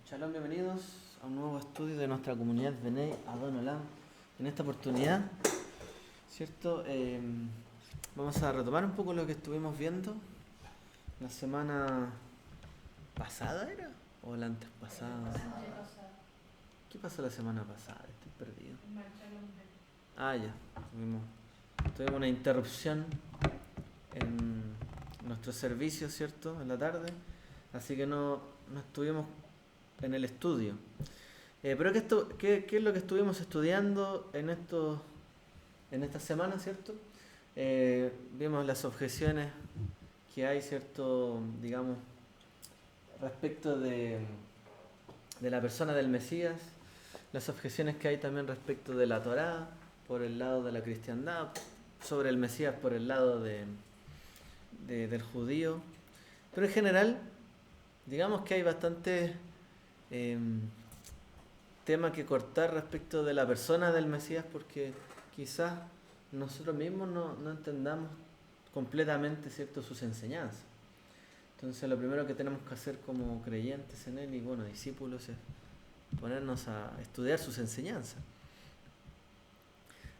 Shalom, bienvenidos a un nuevo estudio de nuestra comunidad Bnei Adon Olam. En esta oportunidad, ¿cierto? Vamos a retomar un poco lo que estuvimos viendo la semana pasada, ¿era? ¿O la antes pasada? ¿Qué pasó la semana pasada? Estoy perdido. Ya. Tuvimos una interrupción en nuestro servicio, ¿cierto? En la tarde. Así que no estuvimos en el estudio. Pero ¿qué es lo que estuvimos estudiando en esta semana, ¿cierto? Vimos las objeciones que hay, ¿cierto? Digamos, respecto de la persona del Mesías, las objeciones que hay también respecto de la Torá, por el lado de la cristiandad, sobre el Mesías por el lado del judío. Pero en general, digamos que hay bastante tema que cortar respecto de la persona del Mesías, porque quizás nosotros mismos no entendamos completamente, ¿cierto?, sus enseñanzas. Entonces lo primero que tenemos que hacer como creyentes en él y discípulos es ponernos a estudiar sus enseñanzas.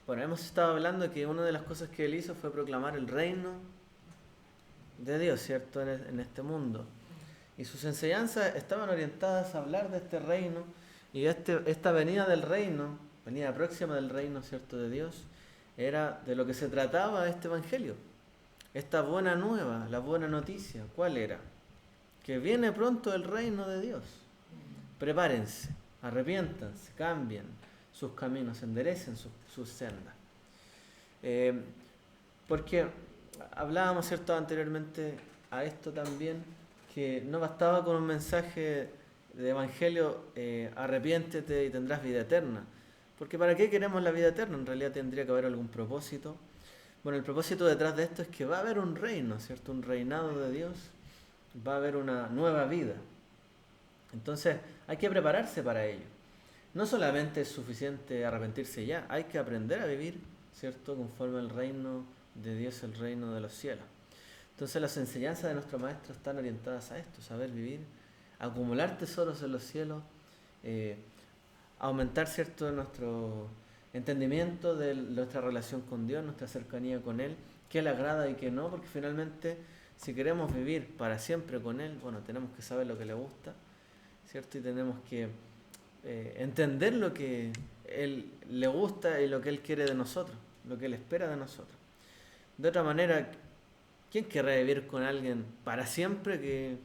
Bueno, hemos estado hablando de que una de las cosas que él hizo fue proclamar el reino de Dios, ¿cierto?, en este mundo. Y sus enseñanzas estaban orientadas a hablar de este reino y esta venida del reino, venida próxima del reino, ¿cierto?, de Dios, era de lo que se trataba este evangelio. Esta buena nueva, la buena noticia, ¿cuál era? Que viene pronto el reino de Dios. Prepárense, arrepiéntanse, cambien sus caminos, enderecen sus sendas. Porque hablábamos, ¿cierto?, anteriormente a esto también, que no bastaba con un mensaje de evangelio, arrepiéntete y tendrás vida eterna. Porque ¿para qué queremos la vida eterna? En realidad tendría que haber algún propósito. Bueno, el propósito detrás de esto es que va a haber un reino, ¿cierto? Un reinado de Dios, va a haber una nueva vida. Entonces hay que prepararse para ello. No solamente es suficiente arrepentirse ya, hay que aprender a vivir, ¿cierto?, conforme al reino de Dios, el reino de los cielos. Entonces las enseñanzas de nuestro maestro están orientadas a esto: saber vivir, acumular tesoros en los cielos, aumentar, ¿cierto?, nuestro entendimiento de nuestra relación con Dios, nuestra cercanía con Él, qué le agrada y qué no, porque finalmente si queremos vivir para siempre con Él, tenemos que saber lo que le gusta, ¿cierto? Y tenemos que entender lo que Él le gusta y lo que Él quiere de nosotros, lo que Él espera de nosotros. De otra manera, ¿quién querrá vivir con alguien para siempre que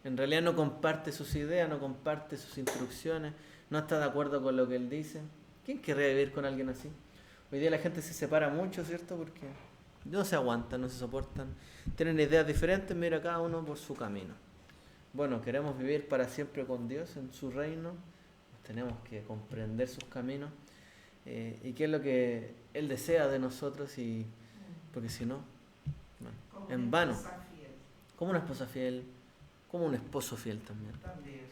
en realidad no comparte sus ideas, no comparte sus instrucciones, no está de acuerdo con lo que él dice? ¿Quién querría vivir con alguien así? Hoy día la gente se separa mucho, ¿cierto? Porque no se aguantan, no se soportan, tienen ideas diferentes, mira, cada uno por su camino. Bueno, queremos vivir para siempre con Dios en su reino, tenemos que comprender sus caminos y qué es lo que Él desea de nosotros, porque si no, en vano. Como una esposa fiel, como un esposo fiel también,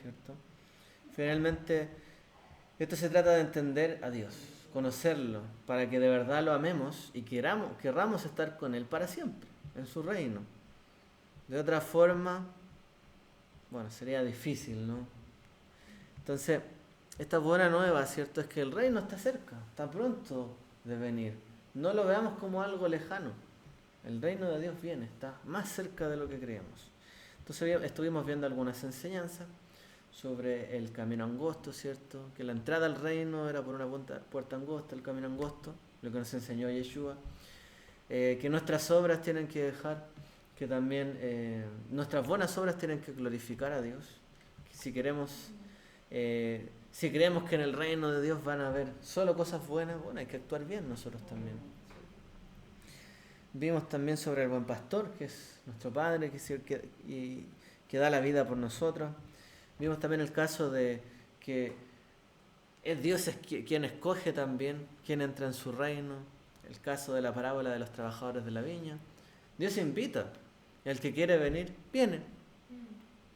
¿cierto? Finalmente, esto se trata de entender a Dios, conocerlo, para que de verdad lo amemos y querramos estar con Él para siempre, en su reino. De otra forma, sería difícil, ¿no? Entonces, esta buena nueva, ¿cierto?, es que el reino está cerca, está pronto de venir. No lo veamos como algo lejano. El reino de Dios viene, está más cerca de lo que creemos. Entonces estuvimos viendo algunas enseñanzas sobre el camino angosto, ¿cierto? Que la entrada al reino era por una puerta angosta, el camino angosto, lo que nos enseñó Yeshua. Que nuestras obras tienen que dejar, que también nuestras buenas obras tienen que glorificar a Dios. Si creemos que en el reino de Dios van a haber solo cosas buenas, hay que actuar bien nosotros también. Vimos también sobre el buen pastor, que es nuestro Padre, que da la vida por nosotros. Vimos también el caso de que Dios es quien escoge también quién entra en su reino. El caso de la parábola de los trabajadores de la viña. Dios invita, y el que quiere venir, viene.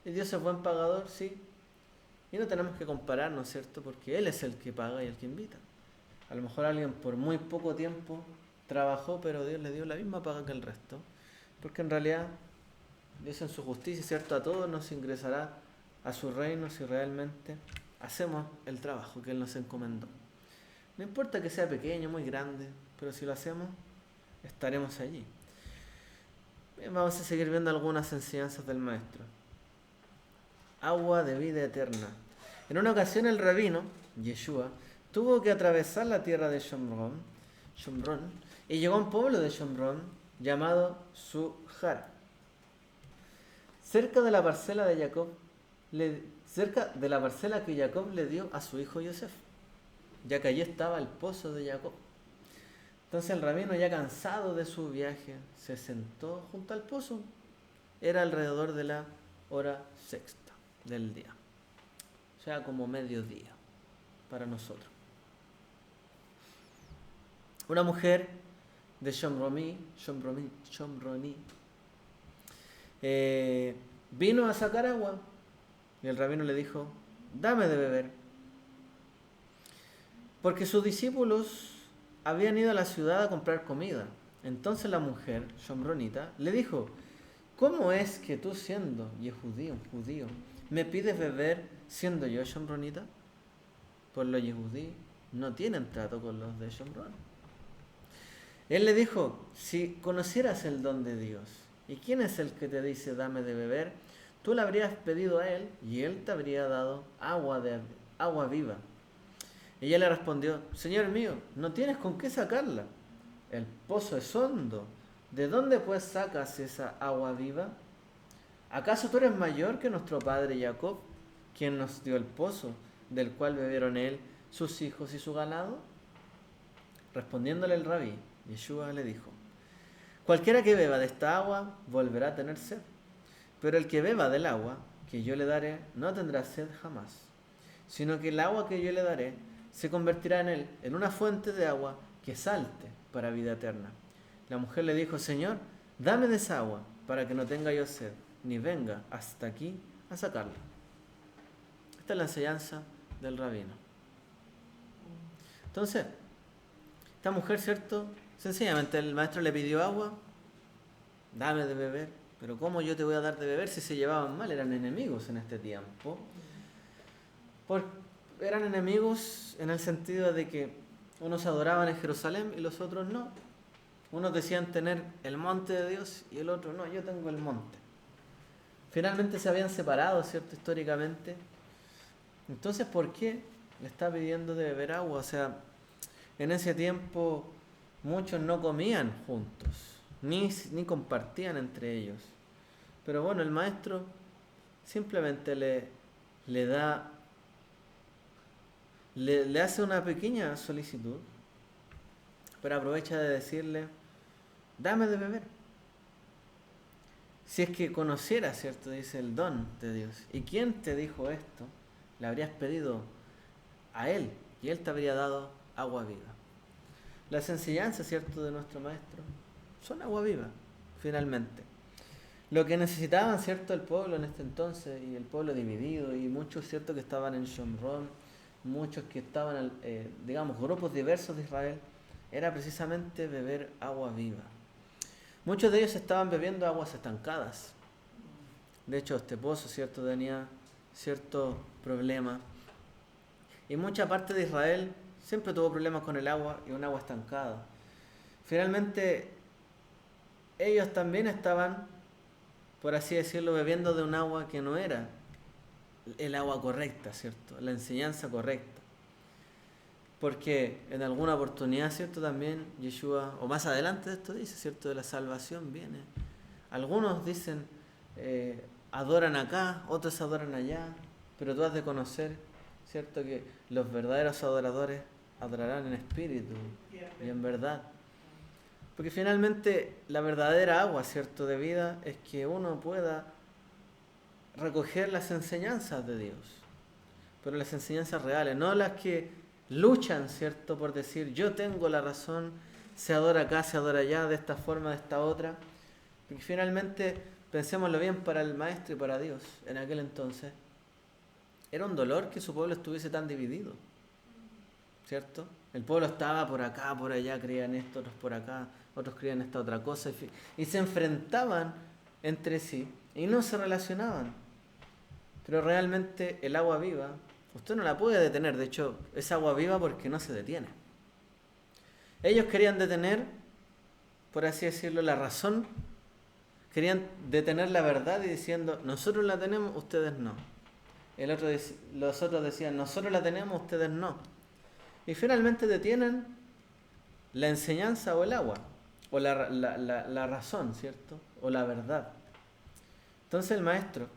Y Dios es buen pagador, sí. Y no tenemos que compararnos, ¿cierto? Porque Él es el que paga y el que invita. A lo mejor alguien por muy poco tiempo trabajó, pero Dios le dio la misma paga que el resto. Porque en realidad Dios en su justicia, ¿cierto?, a todos nos ingresará a su reino si realmente hacemos el trabajo que Él nos encomendó. No importa que sea pequeño, muy grande, pero si lo hacemos, estaremos allí. Vamos a seguir viendo algunas enseñanzas del Maestro. Agua de vida eterna. En una ocasión el rabino, Yeshua, tuvo que atravesar la tierra de Shomrón, y llegó a un pueblo de Shomrón llamado Sujar. Cerca de la parcela que Jacob le dio a su hijo Yosef, ya que allí estaba el pozo de Jacob. Entonces el rabino, ya cansado de su viaje, se sentó junto al pozo. Era alrededor de la hora sexta del día, o sea, como mediodía para nosotros. Una mujer de Shomroní vino a sacar agua y el rabino le dijo: dame de beber, porque sus discípulos habían ido a la ciudad a comprar comida. Entonces la mujer shomronita le dijo: ¿cómo es que tú, siendo judío, me pides beber siendo yo shomronita? Pues los yehudí no tienen trato con los de Shomrón. Él le dijo: si conocieras el don de Dios, ¿y quién es el que te dice dame de beber? Tú le habrías pedido a él y él te habría dado agua viva. Ella le respondió: Señor mío, no tienes con qué sacarla. El pozo es hondo. ¿De dónde pues sacas esa agua viva? ¿Acaso tú eres mayor que nuestro padre Jacob, quien nos dio el pozo, del cual bebieron él, sus hijos y su ganado? Respondiéndole el rabí, Yeshua le dijo: cualquiera que beba de esta agua volverá a tener sed, pero el que beba del agua que yo le daré no tendrá sed jamás, sino que el agua que yo le daré se convertirá en él en una fuente de agua que salte para vida eterna. La mujer le dijo: Señor, dame de esa agua para que no tenga yo sed, ni venga hasta aquí a sacarla. Esta es la enseñanza del rabino. Entonces, esta mujer, ¿cierto? Sencillamente el maestro le pidió agua, dame de beber, pero ¿cómo yo te voy a dar de beber si se llevaban mal? Eran enemigos en este tiempo. Eran enemigos en el sentido de que unos adoraban en Jerusalén y los otros no. Unos decían tener el monte de Dios y el otro no, yo tengo el monte. Finalmente se habían separado, ¿cierto? Históricamente. Entonces, ¿por qué le está pidiendo de beber agua? O sea, en ese tiempo muchos no comían juntos, ni compartían entre ellos. Pero bueno, el maestro simplemente le hace una pequeña solicitud, pero aprovecha de decirle: dame de beber. Si es que conociera, ¿cierto? Dice, el don de Dios. ¿Y quién te dijo esto? Le habrías pedido a él y él te habría dado agua viva. Las enseñanzas, ¿cierto?, de nuestro maestro son agua viva, finalmente. Lo que necesitaban, ¿cierto?, el pueblo en este entonces, y el pueblo dividido, y muchos, ¿cierto?, que estaban en Shomrón, muchos que estaban, grupos diversos de Israel, era precisamente beber agua viva. Muchos de ellos estaban bebiendo aguas estancadas. De hecho, este pozo, ¿cierto?, tenía cierto problema. Y mucha parte de Israel siempre tuvo problemas con el agua y un agua estancada. Finalmente, ellos también estaban, por así decirlo, bebiendo de un agua que no era el agua correcta, ¿cierto?, la enseñanza correcta. Porque en alguna oportunidad, ¿cierto?, también Yeshua, o más adelante de esto dice, ¿cierto?, de la salvación viene. Algunos dicen, adoran acá, otros adoran allá, pero tú has de conocer, ¿cierto?, que los verdaderos adoradores adorarán en espíritu y en verdad. Porque finalmente la verdadera agua, ¿cierto?, de vida es que uno pueda recoger las enseñanzas de Dios, pero las enseñanzas reales, no las que luchan, ¿cierto?, por decir yo tengo la razón, se adora acá, se adora allá, de esta forma, de esta otra. Porque finalmente, pensémoslo bien, para el maestro y para Dios en aquel entonces era un dolor que su pueblo estuviese tan dividido, ¿cierto? El pueblo estaba por acá, por allá, creían esto, otros por acá, otros creían esta otra cosa, y se enfrentaban entre sí y no se relacionaban. Pero realmente el agua viva, usted no la puede detener. De hecho, es agua viva porque no se detiene. Ellos querían detener, por así decirlo, la razón. Querían detener la verdad y diciendo, nosotros la tenemos, ustedes no. Los otros decían, nosotros la tenemos, ustedes no. Y finalmente detienen la enseñanza o el agua, o la razón, ¿cierto? O la verdad. Entonces el maestro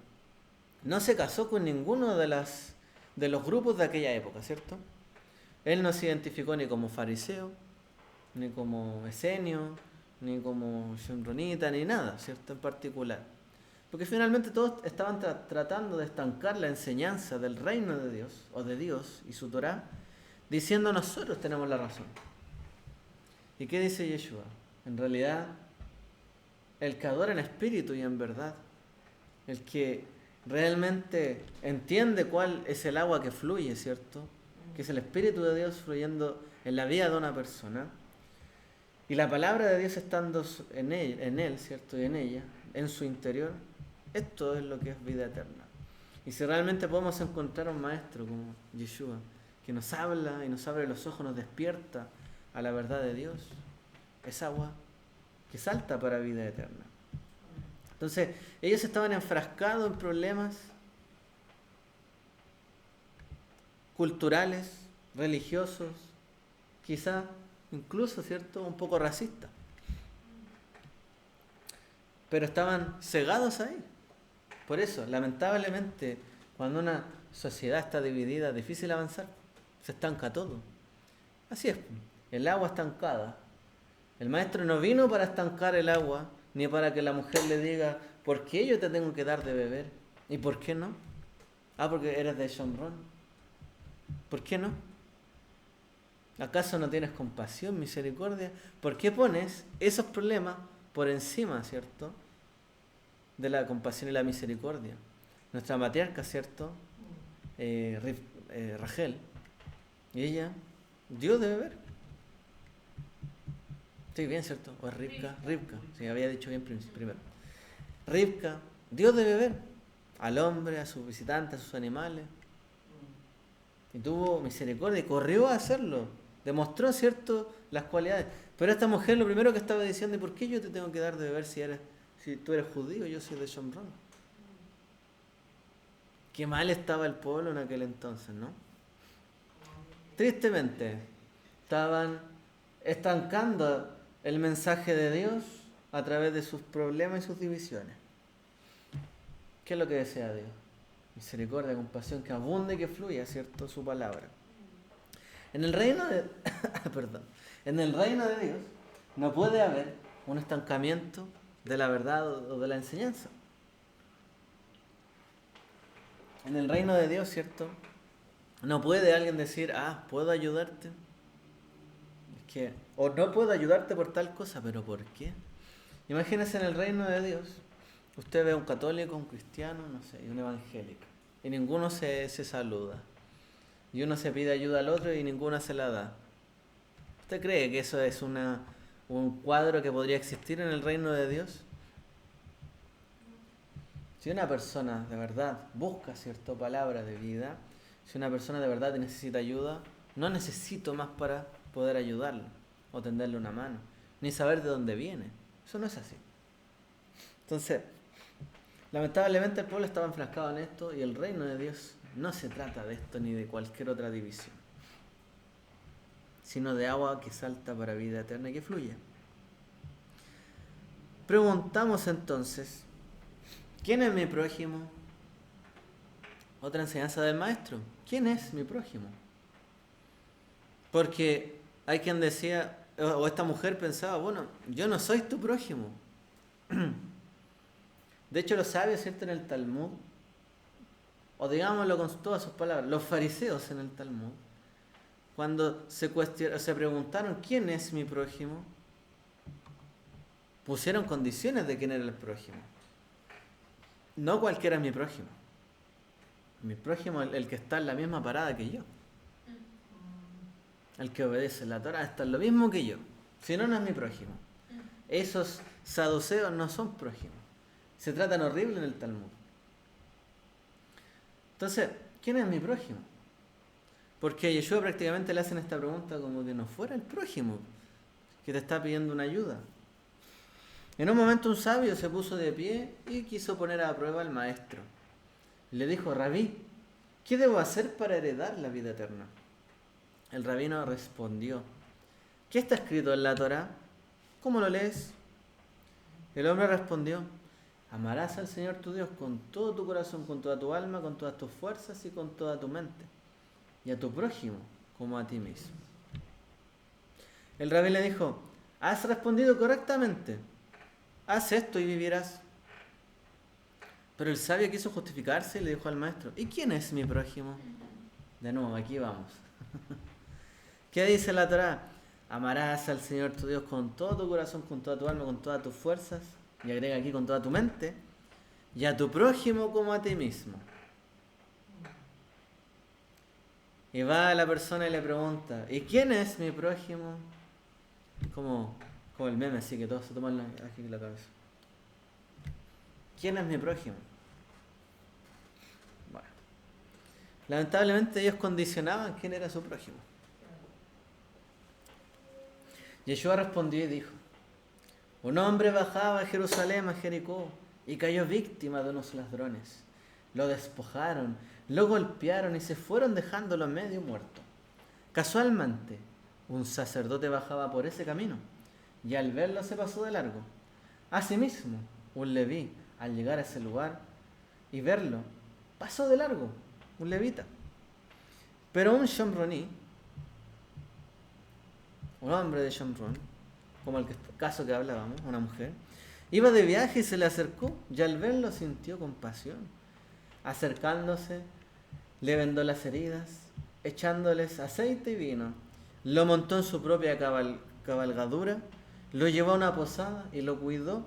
no se casó con ninguno de los grupos de aquella época, ¿cierto? Él no se identificó ni como fariseo, ni como esenio, ni como shonronita, ni nada, ¿cierto? En particular. Porque finalmente todos estaban tratando de estancar la enseñanza del reino de Dios, o de Dios y su Torá, diciendo nosotros tenemos la razón. ¿Y qué dice Yeshua? En realidad, el que adora en espíritu y en verdad, el que realmente entiende cuál es el agua que fluye, ¿cierto? Que es el Espíritu de Dios fluyendo en la vida de una persona, y la palabra de Dios estando en él, ¿cierto? Y en ella, en su interior, esto es lo que es vida eterna. Y si realmente podemos encontrar un maestro como Yeshua, que nos habla y nos abre los ojos, nos despierta a la verdad de Dios, es agua que salta para vida eterna. Entonces, ellos estaban enfrascados en problemas culturales, religiosos, quizá incluso, ¿cierto?, un poco racistas. Pero estaban cegados ahí. Por eso, lamentablemente, cuando una sociedad está dividida, es difícil avanzar. Se estanca todo. Así es, el agua estancada. El maestro no vino para estancar el agua, ni para que la mujer le diga, ¿por qué yo te tengo que dar de beber? ¿Y por qué no? Ah, porque eres de Shomron. ¿Por qué no? ¿Acaso no tienes compasión, misericordia? ¿Por qué pones esos problemas por encima, ¿cierto?, de la compasión y la misericordia? Nuestra matriarca, ¿cierto?, Rachel, y ella dio de beber. Estoy bien, ¿cierto? ¿O es Rivka? Rivka, sí, había dicho bien primero. Rivka dio de beber al hombre, a sus visitantes, a sus animales. Y tuvo misericordia y corrió a hacerlo. Demostró, ¿cierto?, las cualidades. Pero esta mujer lo primero que estaba diciendo, ¿y por qué yo te tengo que dar de beber si tú eres judío, yo soy de Shomron? Qué mal estaba el pueblo en aquel entonces, ¿no? Tristemente, estaban estancando el mensaje de Dios a través de sus problemas y sus divisiones. ¿Qué es lo que desea Dios? Misericordia, compasión, que abunde y que fluya, ¿cierto?, su palabra. En el reino de en el reino de Dios no puede haber un estancamiento de la verdad o de la enseñanza. En el reino de Dios, ¿cierto?, no puede alguien decir, ¿puedo ayudarte? Es que, o no puedo ayudarte por tal cosa, pero ¿por qué? Imagínese en el reino de Dios, usted ve a un católico, un cristiano, no sé, y un evangélico, y ninguno se saluda. Y uno se pide ayuda al otro y ninguno se la da. ¿Usted cree que eso es un cuadro que podría existir en el reino de Dios? Si una persona de verdad busca, ¿cierto?, palabra de vida, si una persona de verdad necesita ayuda, no necesito más para poder ayudarlo o tenderle una mano, ni saber de dónde viene. Eso no es así. Entonces, lamentablemente el pueblo estaba enfrascado en esto y el reino de Dios no se trata de esto ni de cualquier otra división, sino de agua que salta para vida eterna y que fluye. Preguntamos entonces, ¿quién es mi prójimo? Otra enseñanza del maestro. ¿Quién es mi prójimo? Porque hay quien decía, o esta mujer pensaba, bueno, yo no soy tu prójimo. De hecho, los sabios, ¿cierto?, en el Talmud, o digámoslo con todas sus palabras, los fariseos en el Talmud, cuando se preguntaron quién es mi prójimo, pusieron condiciones de quién era el prójimo. No cualquiera es mi prójimo. Mi prójimo es el que está en la misma parada que yo. El que obedece la Torá está en lo mismo que yo. Si no, no es mi prójimo. Esos saduceos no son prójimos. Se tratan horrible en el Talmud. Entonces, ¿quién es mi prójimo? Porque a Yeshua prácticamente le hacen esta pregunta como que no fuera el prójimo, que te está pidiendo una ayuda. En un momento un sabio se puso de pie y quiso poner a prueba al maestro. Le dijo: Rabí, ¿qué debo hacer para heredar la vida eterna? El rabino respondió: ¿qué está escrito en la Torá? ¿Cómo lo lees? El hombre respondió: amarás al Señor tu Dios con todo tu corazón, con toda tu alma, con todas tus fuerzas y con toda tu mente, y a tu prójimo como a ti mismo. El rabí le dijo: has respondido correctamente, haz esto y vivirás. Pero el sabio quiso justificarse y le dijo al maestro: ¿y quién es mi prójimo? De nuevo, aquí vamos. ¿Qué dice la Torá? Amarás al Señor tu Dios con todo tu corazón, con toda tu alma, con todas tus fuerzas, y agrega aquí con toda tu mente, y a tu prójimo como a ti mismo. Y va la persona y le pregunta: ¿y quién es mi prójimo? Como el meme, así que todos se toman aquí la cabeza. ¿Quién es mi prójimo? Bueno, lamentablemente ellos condicionaban quién era su prójimo. Yeshua respondió y dijo: un hombre bajaba a Jerusalén, a Jericó, y cayó víctima de unos ladrones. Lo despojaron, lo golpearon y se fueron dejándolo medio muerto. Casualmente, un sacerdote bajaba por ese camino, y al verlo se pasó de largo. Asimismo, un leví, al llegar a ese lugar y verlo, pasó de largo, un levita. Pero un shomroní, un hombre de Shomrón, como el caso que hablábamos, una mujer, iba de viaje y se le acercó, y al verlo sintió compasión. Acercándose, le vendó las heridas, echándoles aceite y vino. Lo montó en su propia cabalgadura, lo llevó a una posada y lo cuidó.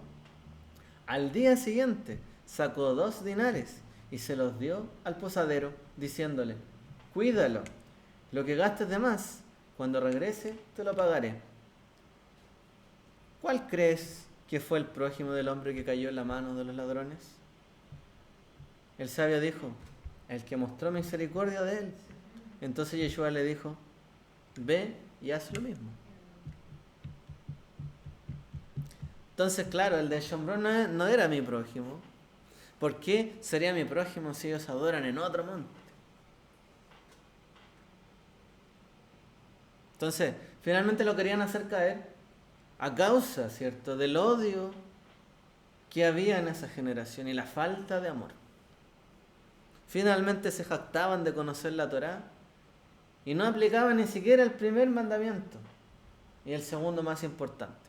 Al día siguiente sacó 2 dinares y se los dio al posadero, diciéndole: cuídalo, lo que gastes de más, cuando regrese te lo pagaré. ¿Cuál crees que fue el prójimo del hombre que cayó en la mano de los ladrones? El sabio dijo: el que mostró misericordia de él. Entonces Yeshua le dijo: ve y haz lo mismo. Entonces, claro, el de Shomrón no era mi prójimo. ¿Por qué sería mi prójimo si ellos adoran en otro monte? Entonces, finalmente lo querían hacer caer a causa, ¿cierto?, del odio que había en esa generación y la falta de amor. Finalmente se jactaban de conocer la Torá y no aplicaban ni siquiera el primer mandamiento y el segundo más importante.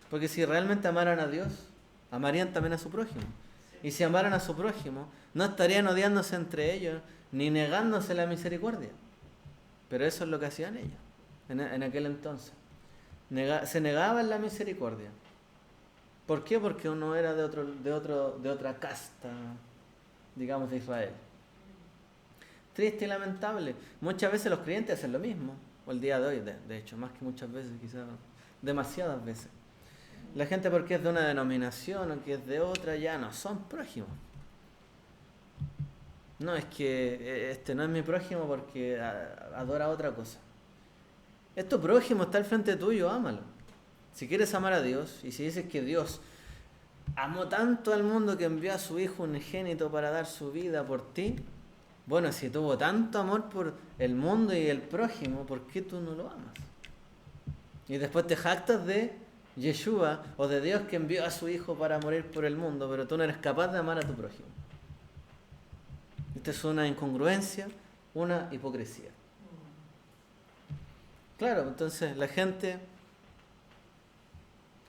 Porque si realmente amaran a Dios, amarían también a su prójimo. Y si amaran a su prójimo, no estarían odiándose entre ellos ni negándose la misericordia. Pero eso es lo que hacían ellos en aquel entonces. Se negaban la misericordia. ¿Por qué? Porque uno era de otra casta, digamos, de Israel. Triste y lamentable. Muchas veces los creyentes hacen lo mismo, o el día de hoy, de hecho, más que muchas veces, quizás demasiadas veces. La gente, porque es de una denominación o que es de otra, ya no son prójimos. No, es que este no es mi prójimo porque adora otra cosa. Es tu prójimo, está al frente tuyo, ámalo. Si quieres amar a Dios, y si dices que Dios amó tanto al mundo que envió a su Hijo unigénito para dar su vida por ti, bueno, si tuvo tanto amor por el mundo y el prójimo, ¿por qué tú no lo amas? Y después te jactas de Yeshua o de Dios que envió a su Hijo para morir por el mundo, pero tú no eres capaz de amar a tu prójimo. Esta es una incongruencia, una hipocresía. Claro, entonces la gente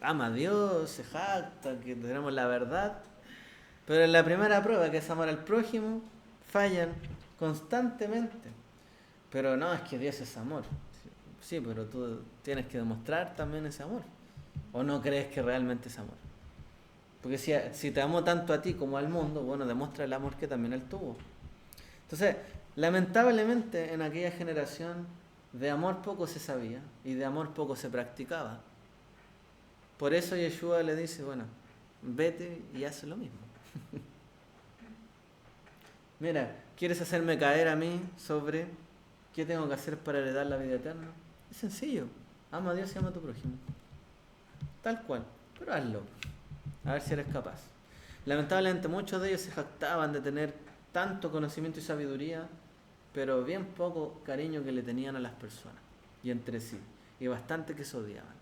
ama a Dios, se jacta que tenemos la verdad, pero en la primera prueba, que es amar al prójimo, fallan constantemente. Pero no, es que Dios es amor. Sí, pero tú tienes que demostrar también ese amor. ¿O no crees que realmente es amor? Porque si te amó tanto a ti como al mundo, bueno, demuestra el amor que también él tuvo. Entonces, lamentablemente en aquella generación de amor poco se sabía y de amor poco se practicaba. Por eso Yeshua le dice, bueno, vete y haz lo mismo. Mira, ¿Quieres hacerme caer a mí sobre qué tengo que hacer para heredar la vida eterna? Es sencillo. Ama a Dios y ama a tu prójimo. Tal cual. Pero hazlo. A ver si eres capaz. Lamentablemente muchos de ellos se jactaban de tener tanto conocimiento y sabiduría, pero bien poco cariño que le tenían a las personas y entre sí. Y bastante que se odiaban.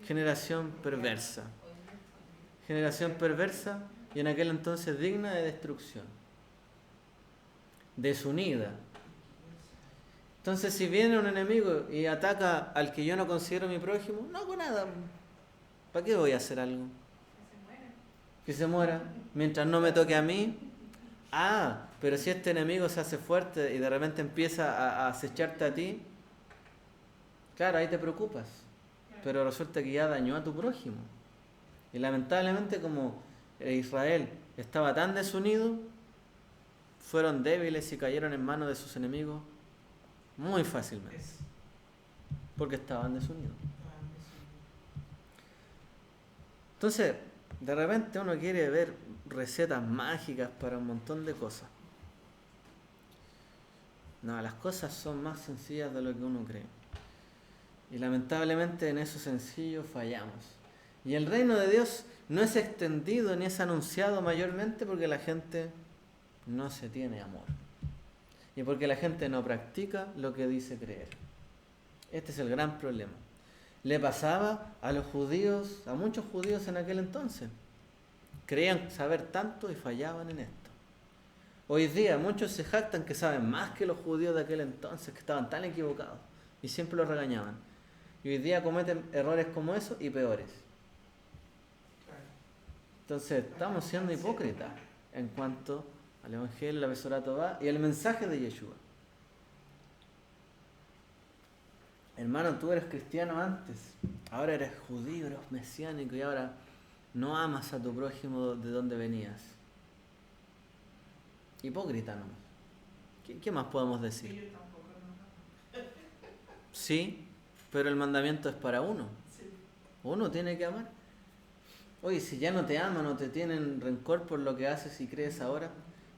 Generación perversa. Generación perversa y en aquel entonces digna de destrucción. Desunida. Entonces si viene un enemigo y ataca al que yo no considero mi prójimo, no hago nada. ¿Para qué voy a hacer algo? Que se muera. Mientras no me toque a mí. Ah, pero si este enemigo se hace fuerte y de repente empieza a acecharte a ti, claro, ahí te preocupas. Pero resulta que ya dañó a tu prójimo. Y lamentablemente como Israel estaba tan desunido, fueron débiles y cayeron en manos de sus enemigos muy fácilmente. Porque estaban desunidos. Entonces, de repente uno quiere ver recetas mágicas para un montón de cosas. No, las cosas son más sencillas de lo que uno cree. Y lamentablemente en eso sencillo fallamos. Y el reino de Dios no es extendido ni es anunciado mayormente porque la gente no se tiene amor. Y porque la gente no practica lo que dice creer. Este es el gran problema. Le pasaba a los judíos, a muchos judíos en aquel entonces. Creían saber tanto y fallaban en esto. Hoy día muchos se jactan que saben más que los judíos de aquel entonces, que estaban tan equivocados y siempre los regañaban. Y hoy día cometen errores como esos y peores. Entonces estamos siendo hipócritas en cuanto al Evangelio, la Besora Tová y el mensaje de Yeshua. Hermano, tú eres cristiano antes, ahora eres judío, eres mesiánico y ahora no amas a tu prójimo de donde venías. Hipócrita nomás. ¿Qué más podemos decir? Sí, pero el mandamiento es para uno. Uno tiene que amar. Oye, si ya no te aman o te tienen rencor por lo que haces y crees ahora,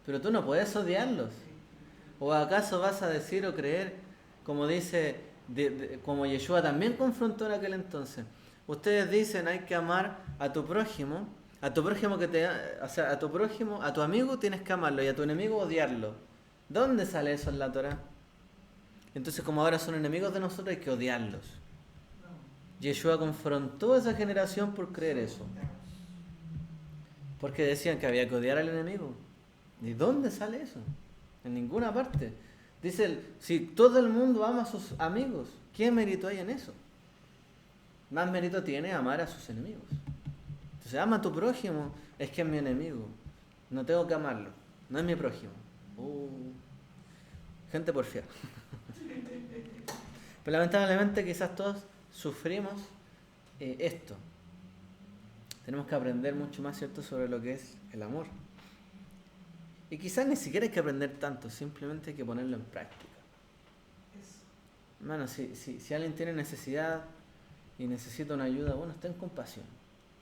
pero tú no puedes odiarlos. ¿O acaso vas a decir o creer, como dice, como Yeshua también confrontó en aquel entonces? Ustedes dicen hay que amar a tu prójimo que te, o sea, a tu prójimo, a tu amigo tienes que amarlo y a tu enemigo odiarlo. ¿Dónde sale eso en la Torá? Entonces, como ahora son enemigos de nosotros, hay que odiarlos. Yeshua confrontó a esa generación por creer eso. Porque decían que había que odiar al enemigo. ¿De dónde sale eso? En ninguna parte. Dice, si todo el mundo ama a sus amigos, ¿qué mérito hay en eso? Más mérito tiene amar a sus enemigos. Entonces, ama a tu prójimo, es que es mi enemigo. No tengo que amarlo, no es mi prójimo. Gente porfiada. Pero lamentablemente quizás todos sufrimos esto. Tenemos que aprender mucho más, ¿cierto?, sobre lo que es el amor. Y quizás ni siquiera hay que aprender tanto, simplemente hay que ponerlo en práctica. Hermano, si alguien tiene necesidad y necesita una ayuda, bueno, ten compasión.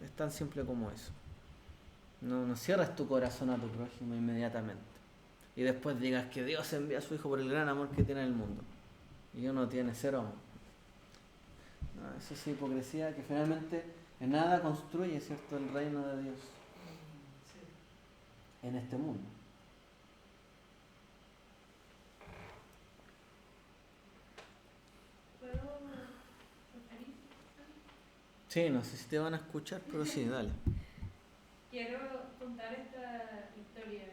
Es tan simple como eso. No cierres tu corazón a tu prójimo inmediatamente. Y después digas que Dios envía a su Hijo por el gran amor que tiene en el mundo. Y uno tiene cero amor. No, eso es hipocresía que finalmente en nada construye, ¿cierto?, el reino de Dios en este mundo. ¿Puedo referir? Sí, no sé si te van a escuchar, pero sí, dale. Quiero contar esta historia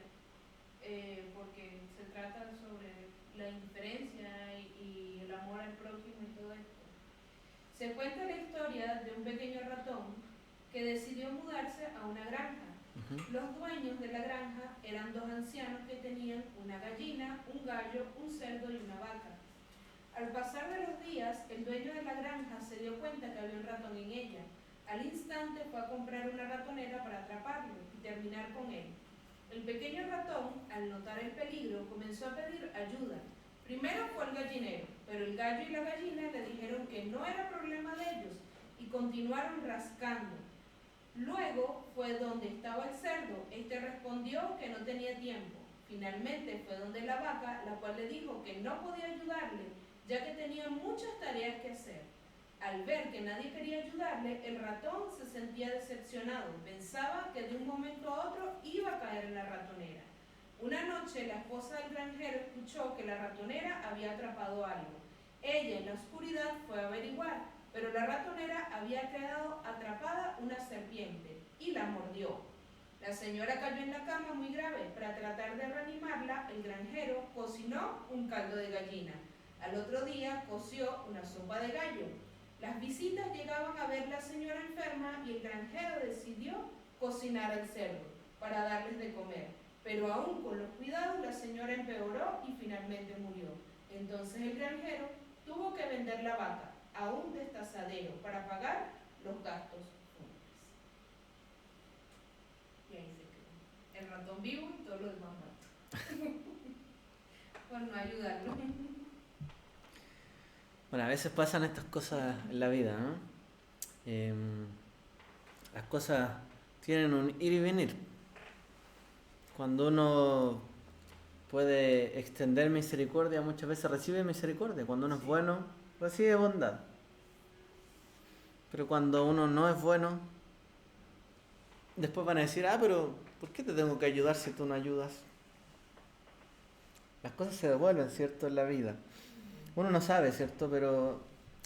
porque se trata sobre la indiferencia y el amor al prójimo y todo esto. Se cuenta la historia de un pequeño ratón que decidió mudarse a una granja. Los dueños de la granja eran dos ancianos que tenían una gallina, un gallo, un cerdo y una vaca. Al pasar de los días, el dueño de la granja se dio cuenta que había un ratón en ella. Al instante fue a comprar una ratonera para atraparlo y terminar con él. El pequeño ratón, al notar el peligro, comenzó a pedir ayuda. Primero fue al gallinero, pero el gallo y la gallina le dijeron que no era problema de ellos y continuaron rascando. Luego fue donde estaba el cerdo. Este respondió que no tenía tiempo. Finalmente fue donde la vaca, la cual le dijo que no podía ayudarle, ya que tenía muchas tareas que hacer. Al ver que nadie quería ayudarle, el ratón se sentía decepcionado. Pensaba que de un momento a otro iba a caer en la ratonera. Una noche la esposa del granjero escuchó que la ratonera había atrapado algo. Ella en la oscuridad fue a averiguar, pero la ratonera había quedado atrapada una serpiente y la mordió. La señora cayó en la cama muy grave. Para tratar de reanimarla, el granjero cocinó un caldo de gallina. Al otro día coció una sopa de gallo. Las visitas llegaban a ver a la señora enferma y el granjero decidió cocinar el cerdo para darles de comer. Pero aún con los cuidados, la señora empeoró y finalmente murió. Entonces el granjero tuvo que vender la vaca a un destazadero para pagar los gastos fúnebres. Y ahí se quedó. El ratón vivo y todo lo demás muerto. Por no ayudarlo. Bueno, a veces pasan estas cosas en la vida, ¿no? Las cosas tienen un ir y venir. Cuando uno puede extender misericordia, muchas veces recibe misericordia. Cuando uno es bueno, recibe bondad. Pero cuando uno no es bueno, después van a decir, pero ¿por qué te tengo que ayudar si tú no ayudas? Las cosas se devuelven, ¿cierto?, en la vida. Uno no sabe, ¿cierto? Pero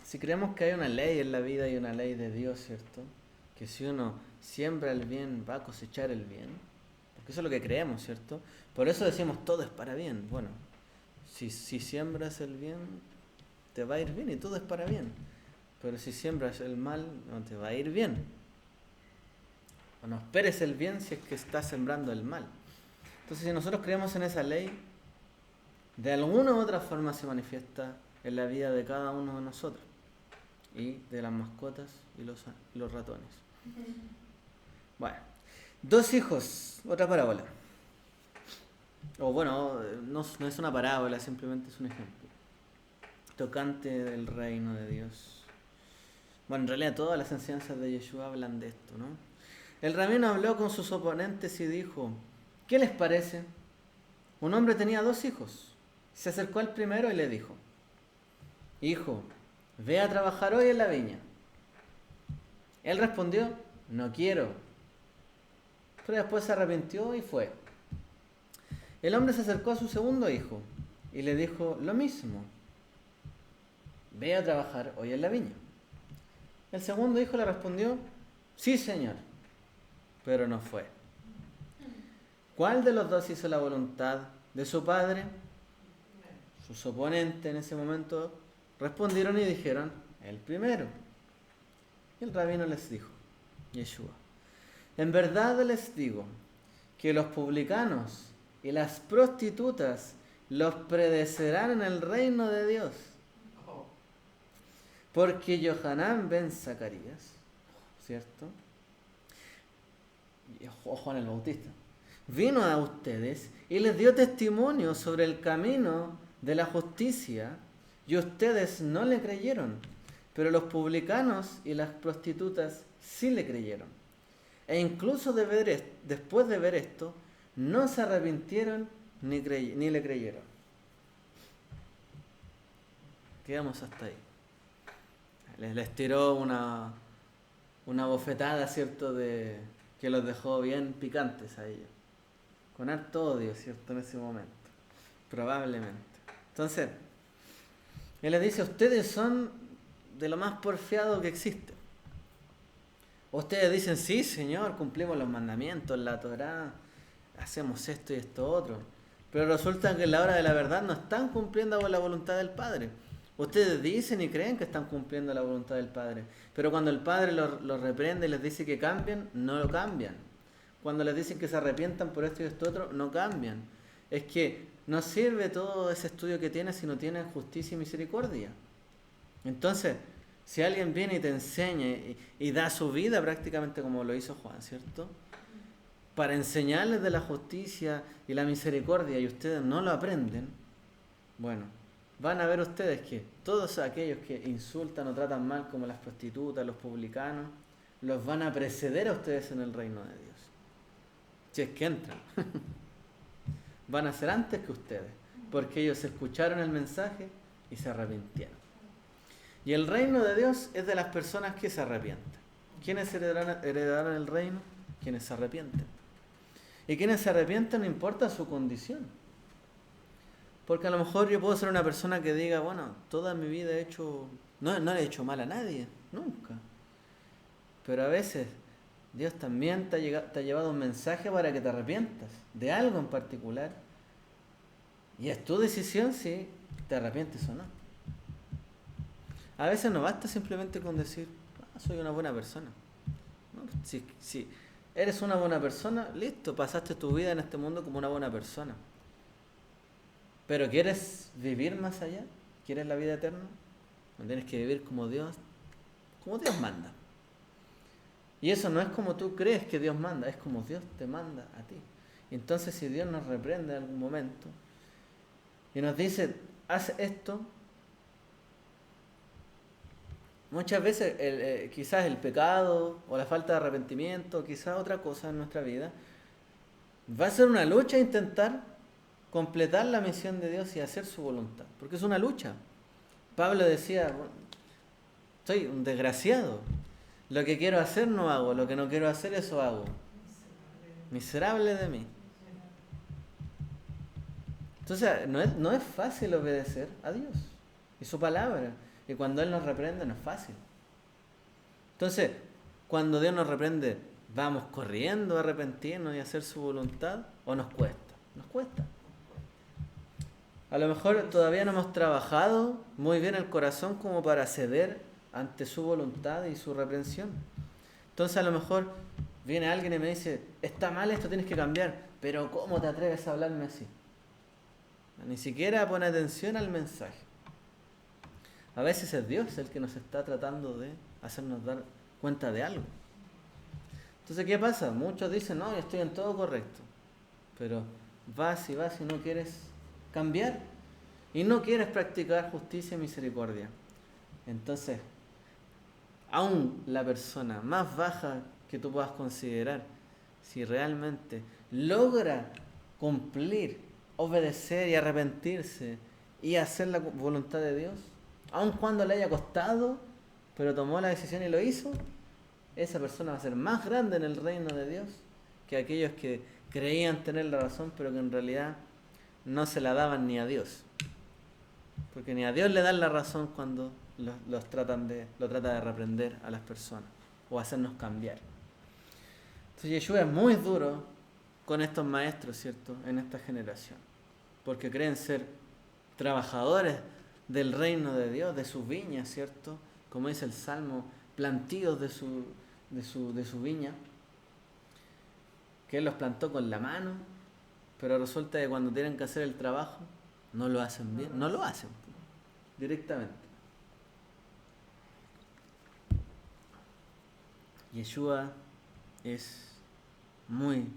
si creemos que hay una ley en la vida y una ley de Dios, ¿cierto? Que si uno siembra el bien, va a cosechar el bien. Porque eso es lo que creemos, ¿cierto? Por eso decimos todo es para bien. Bueno, si siembras el bien, te va a ir bien y todo es para bien. Pero si siembras el mal, no te va a ir bien. O no esperes el bien si es que estás sembrando el mal. Entonces, si nosotros creemos en esa ley, de alguna u otra forma se manifiesta en la vida de cada uno de nosotros y de las mascotas y los ratones. Bueno, 2 hijos, otra parábola. O bueno, no es una parábola, simplemente es un ejemplo tocante del reino de Dios. Bueno, en realidad todas las enseñanzas de Yeshua hablan de esto, ¿no? El rabino habló con sus oponentes y dijo, ¿qué les parece? Un hombre tenía 2 hijos. Se acercó al primero y le dijo, hijo, ve a trabajar hoy en la viña. Él respondió, no quiero. Pero después se arrepintió y fue. El hombre se acercó a su segundo hijo y le dijo lo mismo, ve a trabajar hoy en la viña. El segundo hijo le respondió, sí, señor, pero no fue. ¿Cuál de los 2 hizo la voluntad de su padre? Sus oponentes en ese momento respondieron y dijeron, el primero. Y el rabino les dijo, Yeshua, en verdad les digo que los publicanos y las prostitutas los precederán en el reino de Dios. Porque Yohanan ben Zacarías, ¿cierto? O Juan el Bautista, vino a ustedes y les dio testimonio sobre el camino de la justicia y ustedes no le creyeron, pero los publicanos y las prostitutas sí le creyeron. E incluso después de ver esto, no se arrepintieron ni le creyeron. Quedamos hasta ahí. Les tiró una bofetada, ¿cierto?, que los dejó bien picantes a ellos. Con harto odio, ¿cierto?, en ese momento. Probablemente. Entonces, él les dice, ustedes son de lo más porfiado que existe. Ustedes dicen, sí, Señor, cumplimos los mandamientos, la Torá, hacemos esto y esto otro. Pero resulta que en la hora de la verdad no están cumpliendo con la voluntad del Padre. Ustedes dicen y creen que están cumpliendo la voluntad del Padre. Pero cuando el Padre los reprende y les dice que cambien, no lo cambian. Cuando les dicen que se arrepientan por esto y esto otro, no cambian. Es que no sirve todo ese estudio que tienes si no tienes justicia y misericordia. Entonces, si alguien viene y te enseña y da su vida prácticamente como lo hizo Juan, ¿cierto?, para enseñarles de la justicia y la misericordia y ustedes no lo aprenden, bueno, van a ver ustedes que todos aquellos que insultan o tratan mal como las prostitutas, los publicanos, los van a preceder a ustedes en el reino de Dios. Si es que entran. van a ser antes que ustedes, porque ellos escucharon el mensaje y se arrepintieron. Y el reino de Dios es de las personas que se arrepienten. ¿Quiénes heredarán el reino? Quienes se arrepienten. Y quienes se arrepienten no importa su condición. Porque a lo mejor yo puedo ser una persona que diga, bueno, toda mi vida he hecho, no le he hecho mal a nadie, nunca. Pero a veces Dios también te ha llevado un mensaje para que te arrepientas de algo en particular. Y es tu decisión si te arrepientes o no. A veces no basta simplemente con decir, soy una buena persona. No, si eres una buena persona, listo, pasaste tu vida en este mundo como una buena persona. Pero ¿quieres vivir más allá? ¿Quieres la vida eterna? No tienes que vivir como Dios manda. Y eso no es como tú crees que Dios manda, es como Dios te manda a ti. Y entonces si Dios nos reprende en algún momento y nos dice, haz esto, muchas veces quizás el pecado o la falta de arrepentimiento, quizás otra cosa en nuestra vida, va a ser una lucha intentar completar la misión de Dios y hacer su voluntad, porque es una lucha. Pablo decía, soy un desgraciado, lo que quiero hacer no hago, lo que no quiero hacer eso hago. Miserable de mí. Entonces no es fácil obedecer a Dios y su palabra. Y cuando Él nos reprende no es fácil. Entonces, cuando Dios nos reprende, ¿vamos corriendo a arrepentirnos y a hacer su voluntad? ¿O nos cuesta? Nos cuesta. A lo mejor todavía no hemos trabajado muy bien el corazón como para ceder ante su voluntad y su reprensión. Entonces a lo mejor viene alguien y me dice, está mal esto, tienes que cambiar, pero ¿cómo te atreves a hablarme así? Ni siquiera pone atención al mensaje. A veces es Dios el que nos está tratando de hacernos dar cuenta de algo. Entonces, ¿qué pasa? Muchos dicen, no, yo estoy en todo correcto. Pero vas y no quieres cambiar. Y no quieres practicar justicia y misericordia. Entonces, aún la persona más baja que tú puedas considerar, si realmente logra cumplir, obedecer y arrepentirse y hacer la voluntad de Dios, aun cuando le haya costado, pero tomó la decisión y lo hizo, esa persona va a ser más grande en el reino de Dios que aquellos que creían tener la razón, pero que en realidad no se la daban ni a Dios. Porque ni a Dios le dan la razón cuando lo trata de reprender a las personas o hacernos cambiar. Entonces Yeshua es muy duro con estos maestros, ¿cierto?, en esta generación, porque creen ser trabajadores del reino de Dios, de su viña, ¿cierto? Como dice el Salmo, plantíos de su viña, que Él los plantó con la mano, pero resulta que cuando tienen que hacer el trabajo, no lo hacen bien, no lo hacen directamente. Yeshua es muy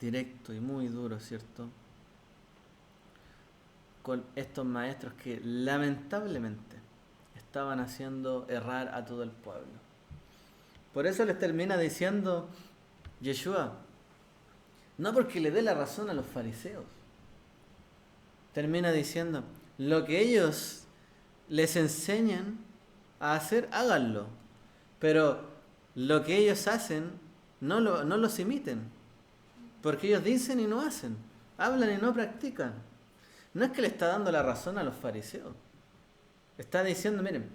directo y muy duro, ¿cierto?, con estos maestros que lamentablemente estaban haciendo errar a todo el pueblo. Por eso les termina diciendo Yeshua, no porque le dé la razón a los fariseos, termina diciendo, lo que ellos les enseñan a hacer, háganlo, pero lo que ellos hacen, no los imiten, porque ellos dicen y no hacen, hablan y no practican. No es que le está dando la razón a los fariseos, está diciendo, miren,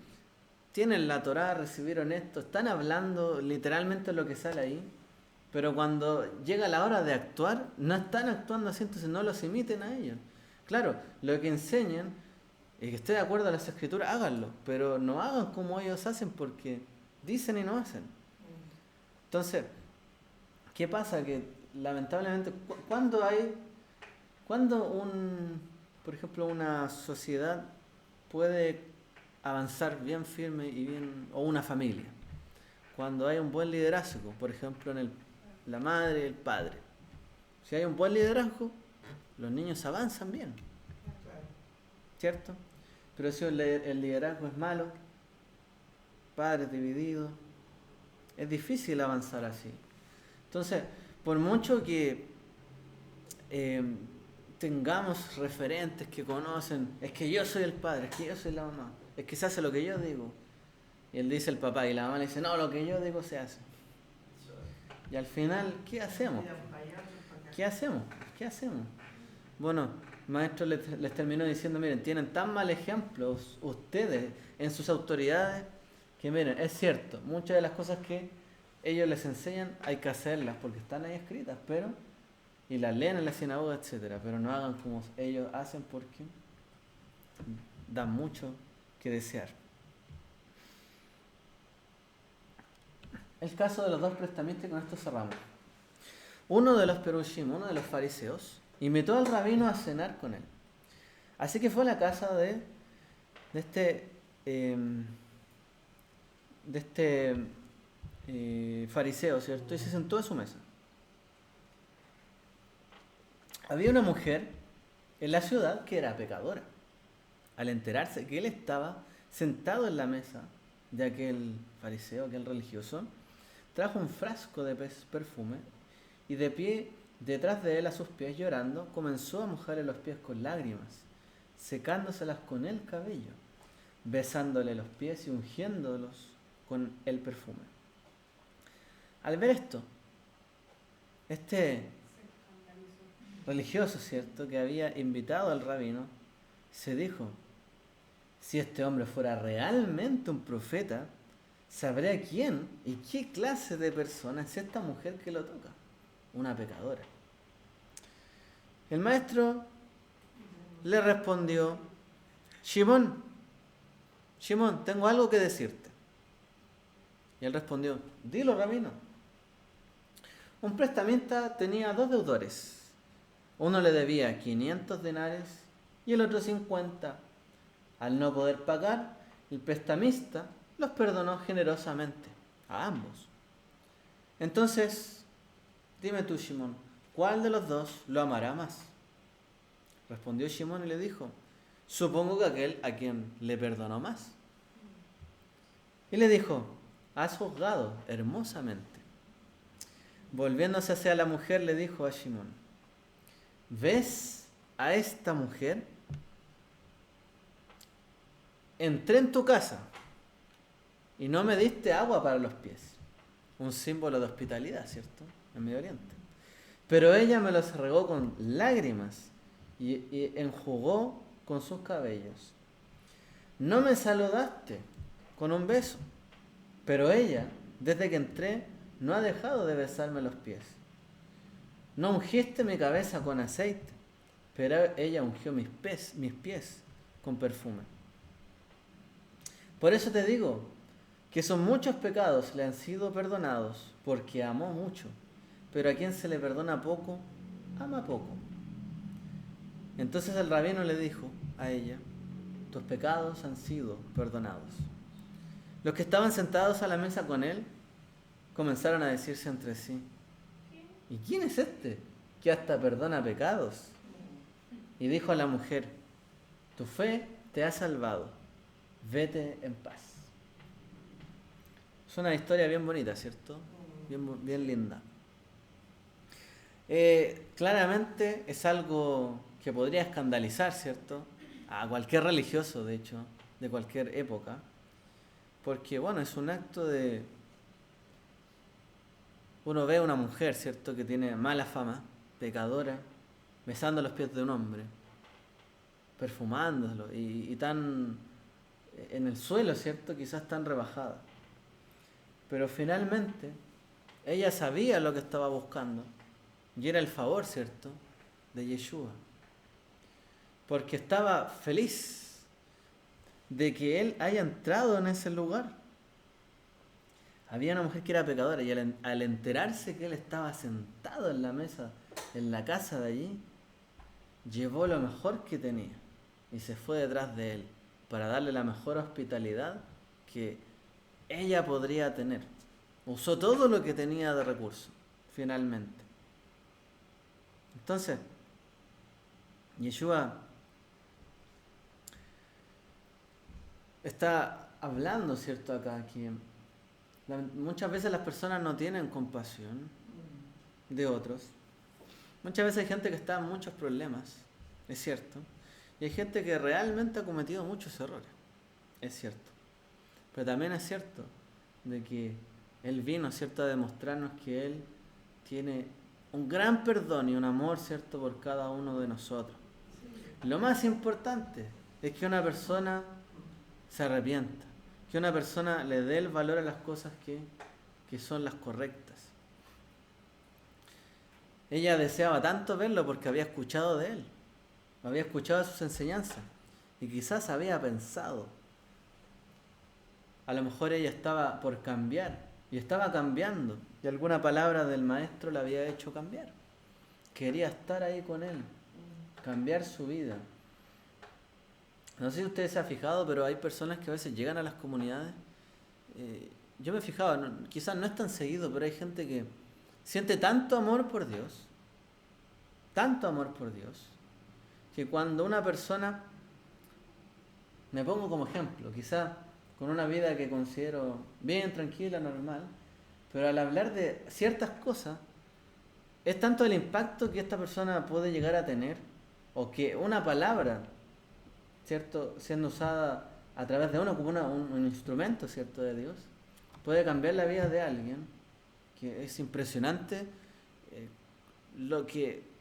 tienen la Torá, recibieron esto, están hablando literalmente lo que sale ahí, pero cuando llega la hora de actuar, no están actuando así, entonces no los imiten a ellos. Claro, lo que enseñan, y que esté de acuerdo a las escrituras, háganlo, pero no hagan como ellos hacen porque dicen y no hacen. Entonces, ¿qué pasa? Que lamentablemente, por ejemplo, una sociedad puede avanzar bien firme y bien, o una familia, cuando hay un buen liderazgo, por ejemplo, en la madre y el padre. Si hay un buen liderazgo, los niños avanzan bien, ¿cierto? Pero si el liderazgo es malo, padres divididos, es difícil avanzar así. Entonces, por mucho que tengamos referentes que conocen, es que yo soy el padre, es que yo soy la mamá, es que se hace lo que yo digo. Y él dice el papá y la mamá le dice, no, lo que yo digo se hace. Y al final, ¿qué hacemos? ¿Qué hacemos? ¿Qué hacemos? Bueno, el maestro les terminó diciendo, miren, tienen tan mal ejemplo ustedes en sus autoridades que miren, es cierto, muchas de las cosas que ellos les enseñan hay que hacerlas porque están ahí escritas, pero y las leen en la sinagoga, etcétera, pero no hagan como ellos hacen porque dan mucho que desear. El caso de los dos prestamistas, y con esto cerramos. Uno de los perushim, uno de los fariseos, invitó al rabino a cenar con él. Así que fue a la casa de este fariseo, ¿cierto? Y se sentó a su mesa. Había una mujer en la ciudad que era pecadora. Al enterarse que él estaba sentado en la mesa de aquel fariseo, aquel religioso, trajo un frasco de perfume y de pie detrás de él a sus pies llorando, comenzó a mojarle los pies con lágrimas, secándoselas con el cabello, besándole los pies y ungiéndolos con el perfume. Al ver esto, este religioso, ¿cierto?, que había invitado al rabino, se dijo, si este hombre fuera realmente un profeta, sabría quién y qué clase de persona es esta mujer que lo toca, una pecadora. El maestro le respondió, Shimón, tengo algo que decirte. Y él respondió, dilo, rabino. Un prestamista tenía 2 deudores. Uno le debía 500 denares y el otro 50. Al no poder pagar, el prestamista los perdonó generosamente a ambos. Entonces, dime tú, Shimón, ¿cuál de los dos lo amará más? Respondió Shimón y le dijo, supongo que aquel a quien le perdonó más. Y le dijo, has juzgado hermosamente. Volviéndose hacia la mujer, le dijo a Shimón, ¿ves a esta mujer? Entré en tu casa y no me diste agua para los pies. Un símbolo de hospitalidad, ¿cierto? En Medio Oriente. Pero ella me los regó con lágrimas y enjugó con sus cabellos. No me saludaste con un beso, pero ella, desde que entré, no ha dejado de besarme los pies. No ungiste mi cabeza con aceite, pero ella ungió mis pies con perfume. Por eso te digo que son muchos pecados le han sido perdonados porque amó mucho, pero a quien se le perdona poco, ama poco. Entonces el rabino le dijo a ella, tus pecados han sido perdonados. Los que estaban sentados a la mesa con él comenzaron a decirse entre sí, ¿y quién es este que hasta perdona pecados? Y dijo a la mujer, tu fe te ha salvado, vete en paz. Es una historia bien bonita, ¿cierto? Bien linda. Claramente es algo que podría escandalizar, ¿cierto?, a cualquier religioso, de hecho, de cualquier época, porque, bueno, es un acto de... Uno ve a una mujer, ¿cierto?, que tiene mala fama, pecadora, besando los pies de un hombre, perfumándolo y tan en el suelo, ¿cierto?, quizás tan rebajada. Pero finalmente ella sabía lo que estaba buscando y era el favor, ¿cierto?, de Yeshua. Porque estaba feliz de que él haya entrado en ese lugar. Había una mujer que era pecadora y al enterarse que él estaba sentado en la mesa, en la casa de allí, llevó lo mejor que tenía y se fue detrás de él para darle la mejor hospitalidad que ella podría tener. Usó todo lo que tenía de recursos, finalmente. Entonces, Yeshua está hablando, ¿cierto?, acá que muchas veces las personas no tienen compasión de otros. Muchas veces hay gente que está en muchos problemas es cierto. Y hay gente que realmente ha cometido muchos errores, es cierto. Pero también es cierto de que Él vino, ¿cierto?, a demostrarnos que Él tiene un gran perdón y un amor, ¿cierto?, por cada uno de nosotros. Lo más importante es que una persona se arrepienta, que una persona le dé el valor a las cosas que son las correctas. Ella deseaba tanto verlo porque había escuchado de él, había escuchado sus enseñanzas y quizás había pensado, a lo mejor ella estaba por cambiar y estaba cambiando y alguna palabra del maestro la había hecho cambiar. Quería estar ahí con él, cambiar su vida. No sé si ustedes se han fijado, pero hay personas que a veces llegan a las comunidades. Yo me he fijado, quizás no es tan seguido, pero hay gente que siente tanto amor por Dios, que cuando una persona, me pongo como ejemplo, quizás con una vida que considero bien, tranquila, normal, pero al hablar de ciertas cosas, es tanto el impacto que esta persona puede llegar a tener, o que una palabra, ¿cierto?, siendo usada a través de uno como un instrumento, ¿cierto?, de Dios, puede cambiar la vida de alguien, que es impresionante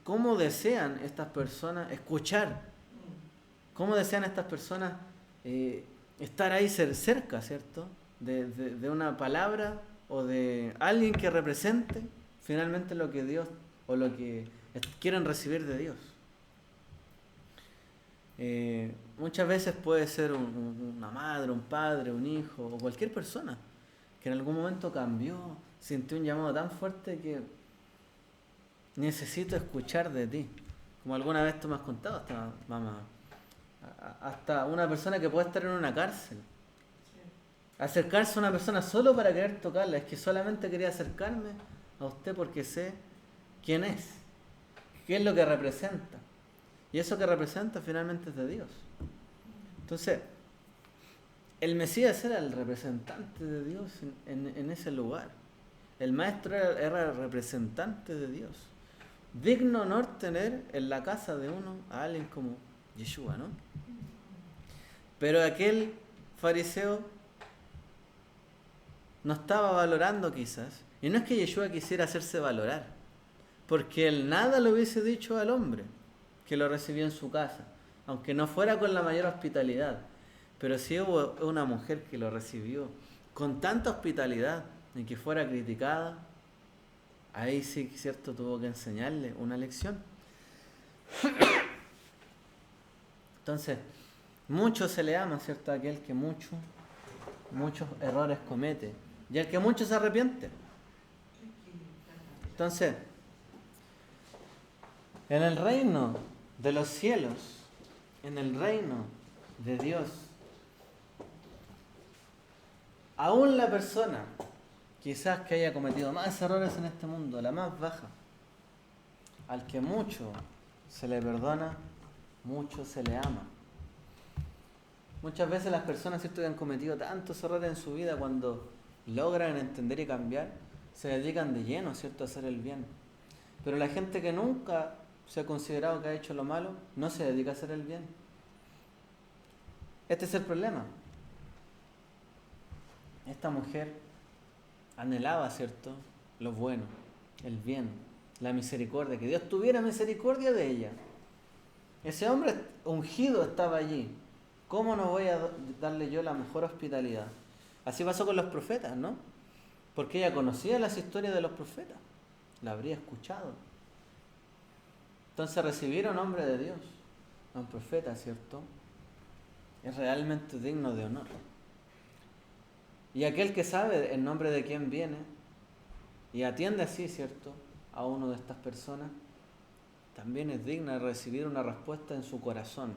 cómo desean estas personas escuchar, cómo desean estas personas estar ahí cerca, ¿cierto?, de una palabra o de alguien que represente finalmente lo que Dios o lo que quieren recibir de Dios. Muchas veces puede ser una madre, un padre, un hijo o cualquier persona que en algún momento cambió, sintió un llamado tan fuerte que necesito escuchar de ti. Como alguna vez tú me has contado, hasta una persona que puede estar en una cárcel. Acercarse a una persona solo para querer tocarla, es que solamente quería acercarme a usted porque sé quién es, qué es lo que representa. Y eso que representa finalmente es de Dios. Entonces, el Mesías era el representante de Dios en ese lugar. El maestro era el representante de Dios. Digno honor tener en la casa de uno a alguien como Yeshua, ¿no? Pero aquel fariseo no estaba valorando quizás. Y no es que Yeshua quisiera hacerse valorar, porque él nada le hubiese dicho al hombre que lo recibió en su casa, aunque no fuera con la mayor hospitalidad. Pero sí hubo una mujer que lo recibió con tanta hospitalidad y que fuera criticada, ahí sí, cierto, tuvo que enseñarle una lección. Entonces, mucho se le ama, ¿cierto?, a aquel que muchos errores comete y al que mucho se arrepiente. Entonces, en el reino de los cielos, en el reino de Dios, aún la persona quizás que haya cometido más errores en este mundo, la más baja, al que mucho se le perdona, mucho se le ama. Muchas veces las personas, ¿cierto?, que han cometido tantos errores en su vida, cuando logran entender y cambiar, se dedican de lleno, ¿cierto?, a hacer el bien. Pero la gente que nunca se ha considerado que ha hecho lo malo, no se dedica a hacer el bien. Este es el problema. Esta mujer anhelaba, ¿cierto?, lo bueno, el bien, la misericordia, que Dios tuviera misericordia de ella. Ese hombre ungido estaba allí. ¿Cómo no voy a darle yo la mejor hospitalidad? Así pasó con los profetas, ¿no? Porque ella conocía las historias de los profetas, la habría escuchado. Entonces recibir a un hombre de Dios, a un profeta, ¿cierto?, es realmente digno de honor. Y aquel que sabe en nombre de quién viene y atiende así, ¿cierto?, a uno de estas personas, también es digna de recibir una respuesta en su corazón.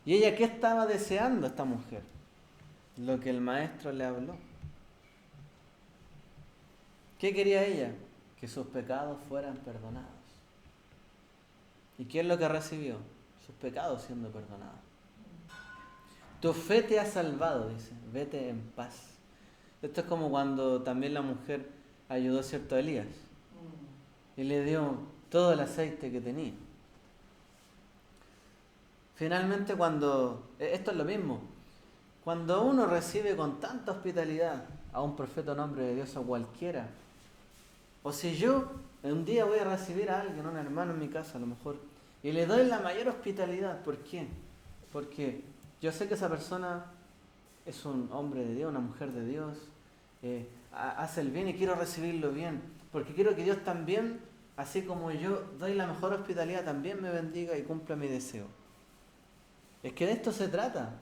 ¿Y ella qué estaba deseando, esta mujer? Lo que el maestro le habló. ¿Qué quería ella? Que sus pecados fueran perdonados. ¿Y qué es lo que recibió? Sus pecados siendo perdonados. Tu fe te ha salvado, dice, vete en paz. Esto es como cuando también la mujer ayudó, ¿cierto?, a Elías y le dio todo el aceite que tenía. Finalmente esto es lo mismo, cuando uno recibe con tanta hospitalidad a un profeta, un hombre de Dios o cualquiera, o si yo un día voy a recibir a alguien, un hermano en mi casa a lo mejor, y le doy la mayor hospitalidad, ¿por qué? Porque yo sé que esa persona es un hombre de Dios, una mujer de Dios, hace el bien y quiero recibirlo bien, porque quiero que Dios también, así como yo doy la mejor hospitalidad, también me bendiga y cumpla mi deseo. Es que de esto se trata.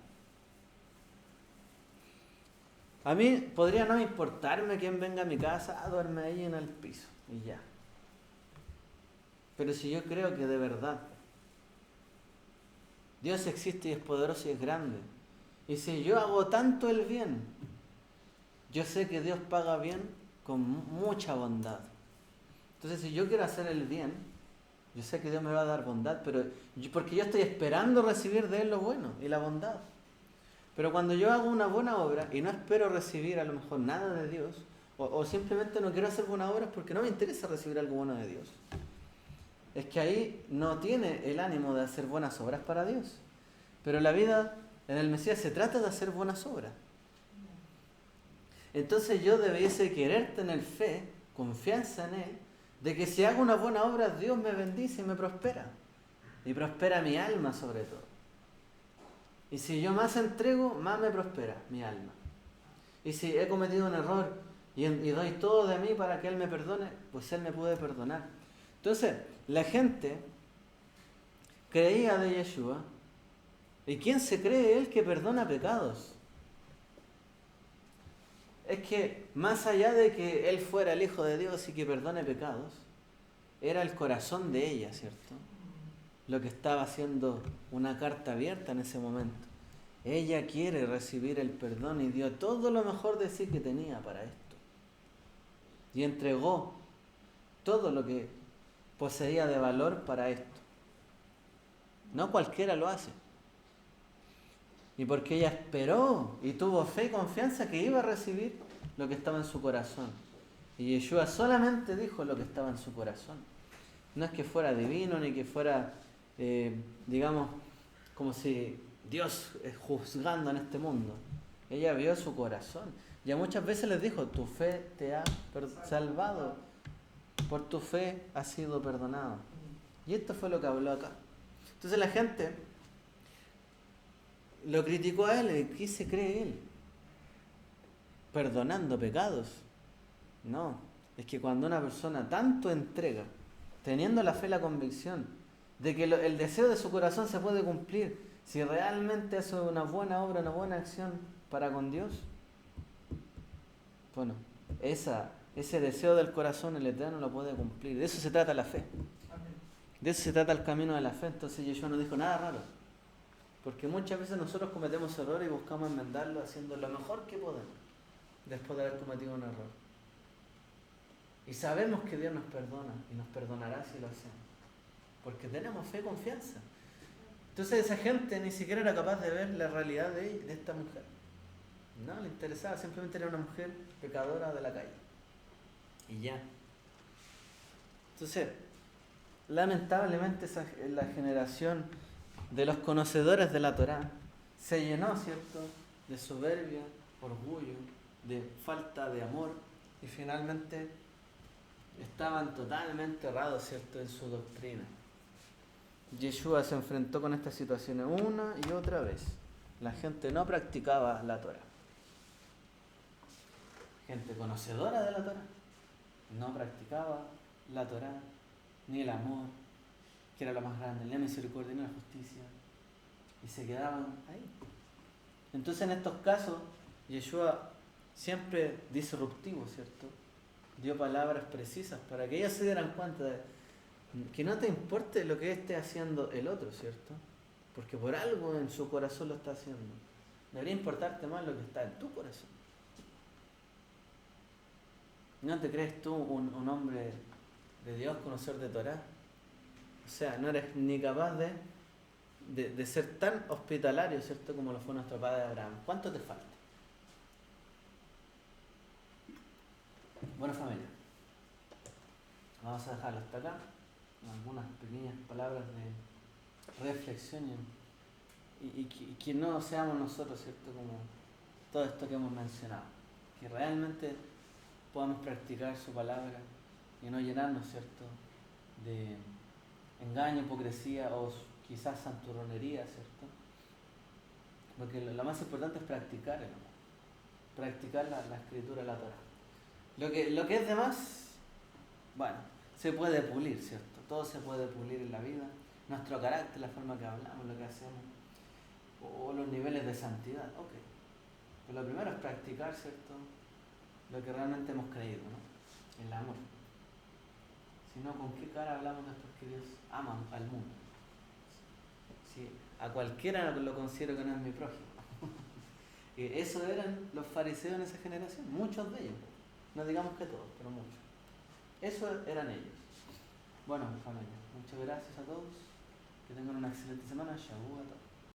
A mí podría no importarme quién venga a mi casa, duerme ahí en el piso y ya. Pero si yo creo que de verdad Dios existe y es poderoso y es grande, y si yo hago tanto el bien, yo sé que Dios paga bien con mucha bondad. Entonces si yo quiero hacer el bien, yo sé que Dios me va a dar bondad, porque yo estoy esperando recibir de Él lo bueno y la bondad. Pero cuando yo hago una buena obra y no espero recibir a lo mejor nada de Dios, o simplemente no quiero hacer buenas obras porque no me interesa recibir algo bueno de Dios, es que ahí no tiene el ánimo de hacer buenas obras para Dios. Pero la vida en el Mesías se trata de hacer buenas obras. Entonces yo debiese querer tener fe, confianza en Él, de que si hago una buena obra, Dios me bendice y me prospera. Y prospera mi alma sobre todo. Y si yo más entrego, más me prospera mi alma. Y si he cometido un error y doy todo de mí para que Él me perdone, pues Él me puede perdonar. Entonces, la gente creía de Yeshua. ¿Y quién se cree Él que perdona pecados? Es que más allá de que Él fuera el Hijo de Dios y que perdone pecados, era el corazón de ella, ¿cierto? Lo que estaba haciendo una carta abierta en ese momento. Ella quiere recibir el perdón y dio todo lo mejor de sí que tenía para esto. Y entregó todo lo que poseía de valor para esto. No cualquiera lo hace. Y porque ella esperó y tuvo fe y confianza que iba a recibir lo que estaba en su corazón. Y Yeshua solamente dijo lo que estaba en su corazón. No es que fuera divino ni que fuera, digamos, como si Dios juzgando en este mundo. Ella vio su corazón. Ya muchas veces les dijo, tu fe te ha salvado. Por tu fe has sido perdonado. Y esto fue lo que habló acá. Entonces la gente lo criticó a él. ¿Qué se cree él? Perdonando pecados. No, es que cuando una persona tanto entrega, teniendo la fe y la convicción de que el deseo de su corazón se puede cumplir, si realmente hace una buena obra, una buena acción para con Dios, bueno, ese deseo del corazón el Eterno lo puede cumplir. De eso se trata la fe. De eso se trata el camino de la fe. Entonces Yeshua no dijo nada raro. Porque muchas veces nosotros cometemos errores y buscamos enmendarlo haciendo lo mejor que podemos después de haber cometido un error. Y sabemos que Dios nos perdona y nos perdonará si lo hacemos. Porque tenemos fe y confianza. Entonces esa gente ni siquiera era capaz de ver la realidad de esta mujer. No le interesaba, simplemente era una mujer pecadora de la calle. Y ya. Entonces, lamentablemente la generación de los conocedores de la Torá se llenó, ¿cierto?, de soberbia, orgullo, de falta de amor y finalmente estaban totalmente errados, ¿cierto?, en su doctrina. Yeshua se enfrentó con estas situaciones una y otra vez. La gente no practicaba la Torá. Gente conocedora de la Torá no practicaba la Torá, ni el amor, que era lo más grande, ni la misericordia, ni la justicia, y se quedaban ahí. Entonces en estos casos, Yeshua, siempre disruptivo, ¿cierto?, dio palabras precisas para que ellos se dieran cuenta de que no te importe lo que esté haciendo el otro, ¿cierto? Porque por algo en su corazón lo está haciendo. Debería importarte más lo que está en tu corazón. ¿No te crees tú un hombre de Dios, conocer de Torá? O sea, no eres ni capaz de ser tan hospitalario, ¿cierto?, como lo fue nuestro padre Abraham. ¿Cuánto te falta? Bueno, familia, vamos a dejarlo hasta acá. Algunas pequeñas palabras de reflexión y que no seamos nosotros, ¿cierto? Como todo esto que hemos mencionado, que realmente podamos practicar su palabra y no llenarnos, ¿cierto?, de engaño, hipocresía o quizás santurronería, ¿cierto? Porque lo más importante es practicar el amor, practicar la escritura, la Torah. Lo que es de más, bueno, se puede pulir, ¿cierto? Todo se puede pulir en la vida, nuestro carácter, la forma que hablamos, lo que hacemos, o los niveles de santidad, ok. Pero lo primero es practicar, ¿cierto?, lo que realmente hemos creído, ¿no? El amor. Si no, ¿con qué cara hablamos de estos que Dios ama al mundo? Si a cualquiera lo considero que no es mi prójimo. Eso eran los fariseos en esa generación, muchos de ellos. No digamos que todos, pero muchos. Eso eran ellos. Bueno, familia, muchas gracias a todos. Que tengan una excelente semana. Shabbat.